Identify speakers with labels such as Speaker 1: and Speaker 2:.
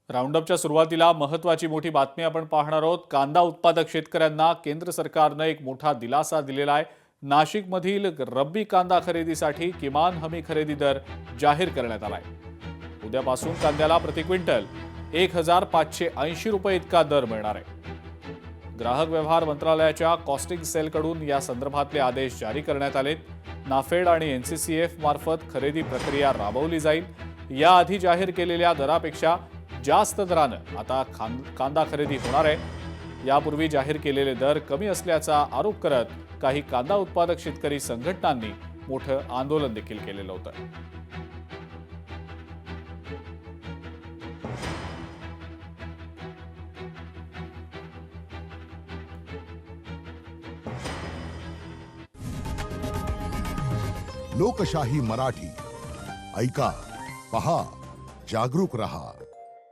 Speaker 1: राऊंडअपच्या सुरुवातीला महत्त्वाची मोठी बातमी आपण पाहणार आहोत। कांदा उत्पादक शेतकऱ्यांना केंद्र सरकारने एक मोठा दिलासा दिलेला आहे। नाशिकमधील रब्बी कांदा खरेदीसाठी किमान हमी खरेदी दर जाहीर करण्यात आलाय। उद्यापासून कांद्याला प्रति क्विंटल 1580 रुपये इतका दर मिळणार आहे। ग्राहक व्यवहार मंत्रालयाच्या कॉस्टिंग सेलकडून या संदर्भातले आदेश जारी करण्यात आलेत। नाफेड आणि एनसीसीएफ मार्फत खरेदी प्रक्रिया राबवली जाईल। याआधी जाहीर केलेल्या दरापेक्षा जास्त दरानं आता कांदा खरेदी होणार आहे। यापूर्वी जाहीर केलेले दर कमी असल्याचा आरोप करत काही कांदा उत्पादक शेतकरी संघटनांनी मोठं आंदोलन देखील केलेलं होतं।
Speaker 2: लोकशाही मराठी ऐका, पहा, जागरूक रहा।